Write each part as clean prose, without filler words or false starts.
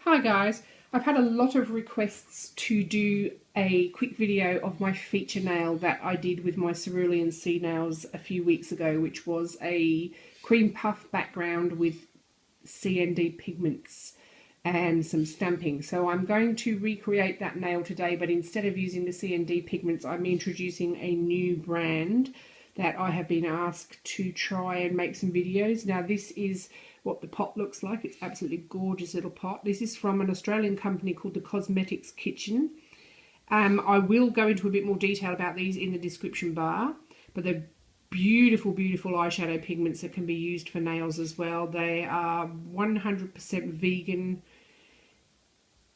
Hi guys, I've had a lot of requests to do a quick video of my feature nail that I did with my cerulean sea nails a few weeks ago, which was a cream puff background with CND pigments and some stamping. So I'm going to recreate that nail today, but instead of using the CND pigments, I'm introducing a new brand that I have been asked to try and make some videos. Now this is what the pot looks like. It's absolutely gorgeous little pot. This is from an Australian company called the Cosmetic Kitchen. I will go into a bit more detail about these in the description bar, but they're beautiful, beautiful eyeshadow pigments that can be used for nails as well. They are 100% vegan,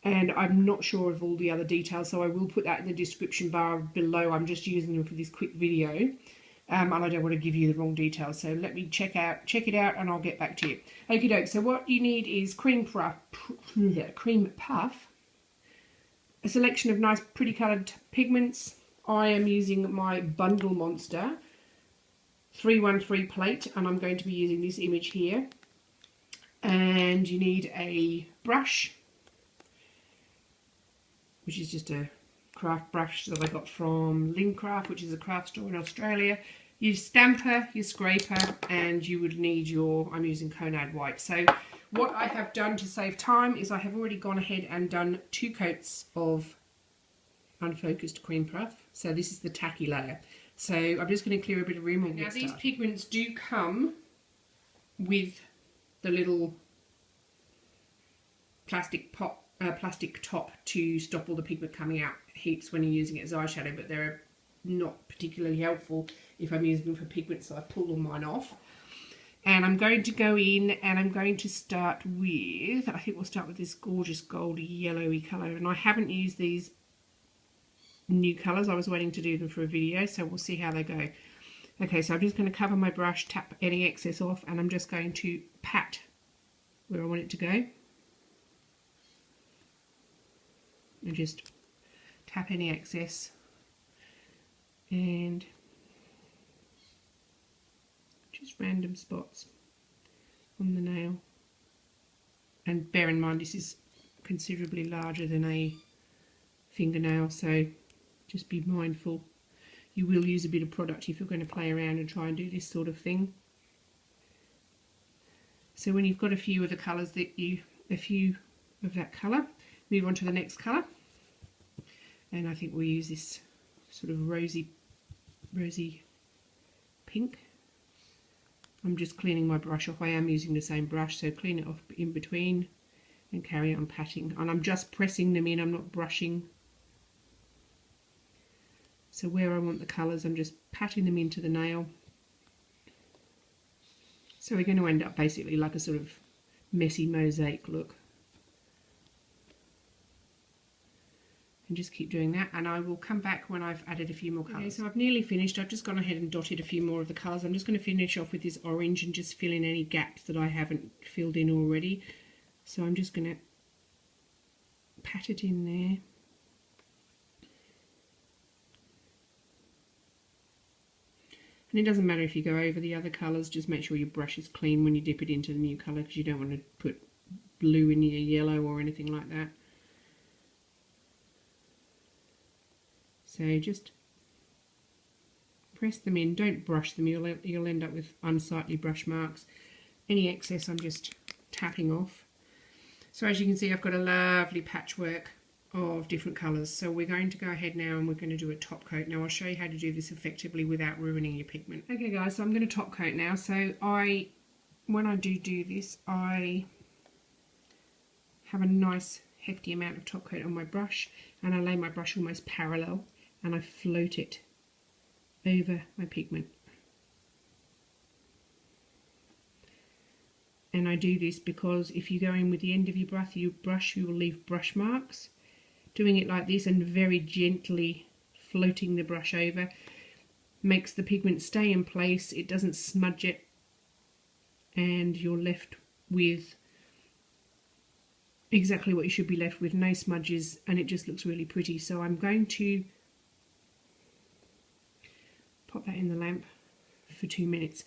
and I'm not sure of all the other details, so I will put that in the description bar below. I'm just using them for this quick video. And I don't want to give you the wrong details, so let me check it out, and I'll get back to you. Okie doke. So what you need is cream puff, a selection of nice, pretty coloured pigments. I am using my Bundle Monster 313 plate, and I'm going to be using this image here. And you need a brush, which is just a craft brush that I got from Lincraft, which is a craft store in Australia. Your stamper, your scraper, and you would need your, I'm using Konad white. So what I have done to save time is I have already gone ahead and done 2 coats of unfocused cream puff. So this is the tacky layer. So I'm just going to clear a bit of room. Now these pigments do come with the little plastic top to stop all the pigment coming out heaps when you're using it as eyeshadow, but they're not particularly helpful if I'm using them for pigment, so I pull all mine off. And I'm going to go in and I'm going to start with, I think we'll start with this gorgeous goldy yellowy colour, and I haven't used these new colours. I was waiting to do them for a video, so we'll see how they go. Okay, so I'm just going to cover my brush, tap any excess off, and I'm just going to pat where I want it to go. And just tap any excess and just random spots on the nail. And bear in mind this is considerably larger than a fingernail, so just be mindful. You will use a bit of product if you're going to play around and try and do this sort of thing. So when you've got a few of the colours that that colour, move on to the next colour, and I think we'll use this sort of rosy pink. I'm just cleaning my brush off. I am using the same brush, so clean it off in between and carry on patting. And I'm just pressing them in, I'm not brushing. So where I want the colours, I'm just patting them into the nail. So we're going to end up basically like a sort of messy mosaic look. And just keep doing that, and I will come back when I've added a few more colours. Okay, so I've nearly finished. I've just gone ahead and dotted a few more of the colours. I'm just going to finish off with this orange and just fill in any gaps that I haven't filled in already. So I'm just going to pat it in there. And it doesn't matter if you go over the other colours, just make sure your brush is clean when you dip it into the new colour, because you don't want to put blue in your yellow or anything like that. So just press them in, don't brush them, you'll end up with unsightly brush marks. Any excess I'm just tapping off. So as you can see, I've got a lovely patchwork of different colours. So we're going to go ahead now and we're going to do a top coat. Now I'll show you how to do this effectively without ruining your pigment. Okay guys, so I'm going to top coat now. So when I do this, I have a nice hefty amount of top coat on my brush, and I lay my brush almost parallel, and I float it over my pigment. And I do this because if you go in with the end of your brush, you will leave brush marks. Doing it like this and very gently floating the brush over makes the pigment stay in place, it doesn't smudge it, and you're left with exactly what you should be left with, no smudges, and it just looks really pretty. So I'm going to pop that in the lamp for 2 minutes.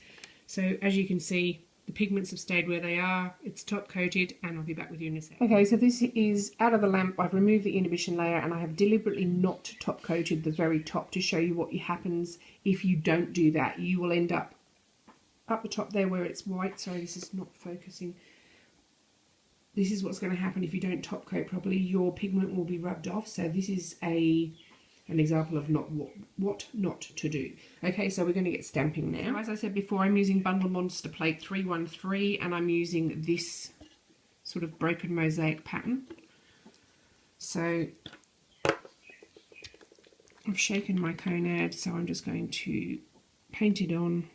So as you can see, The pigments have stayed where they are, it's top coated, and I'll be back with you in a second. Okay, so this is out of the lamp. I've removed the inhibition layer and I have deliberately not top coated the very top to show you what happens if you don't do that. You will end up the top there where it's white. Sorry, this is not focusing. This is what's going to happen if you don't top coat properly. Your pigment will be rubbed off. So this is an example of what not to do. Okay, so we're going to get stamping now. So as I said before, I'm using Bundle Monster Plate 313 and I'm using this sort of broken mosaic pattern. So I've shaken my Konad, so I'm just going to paint it on.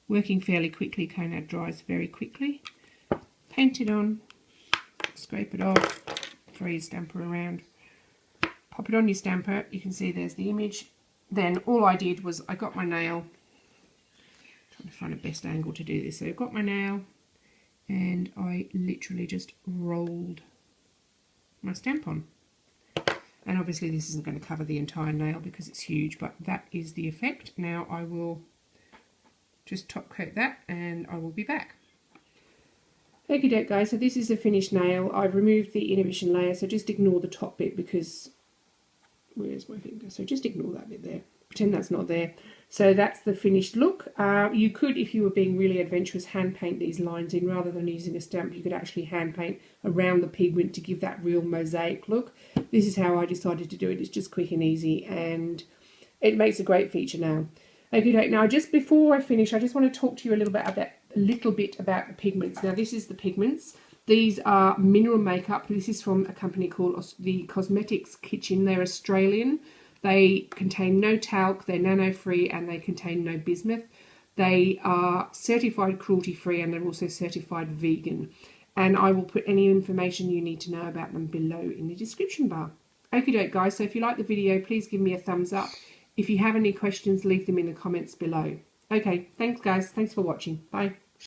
Working fairly quickly, Konad dries very quickly. Paint it on, scrape it off, throw your stamper around. Pop it on your stamper, you can see there's the image. Then all I did was I got my nail, trying to find the best angle to do this. So I got my nail and I literally just rolled my stamp on. And obviously this isn't going to cover the entire nail because it's huge, but that is the effect. Now I will just top coat that and I will be back. Okie doke guys, so this is a finished nail. I've removed the inhibition layer, so just ignore the top bit because where's my finger? So just ignore that bit there. Pretend that's not there. So that's the finished look. You could, if you were being really adventurous, hand paint these lines in rather than using a stamp. You could actually hand paint around the pigment to give that real mosaic look. This is how I decided to do it. It's just quick and easy and it makes a great feature now. Okay, now just before I finish, I just want to talk to you a little bit about the pigments. Now this is the pigments. These are mineral makeup. This is from a company called the Cosmetic Kitchen. They're Australian. They contain no talc, they're nano-free, and they contain no bismuth. They are certified cruelty-free and they're also certified vegan. And I will put any information you need to know about them below in the description bar. Okie doke guys, so if you like the video, please give me a thumbs up. If you have any questions, leave them in the comments below. Okay, thanks guys. Thanks for watching. Bye.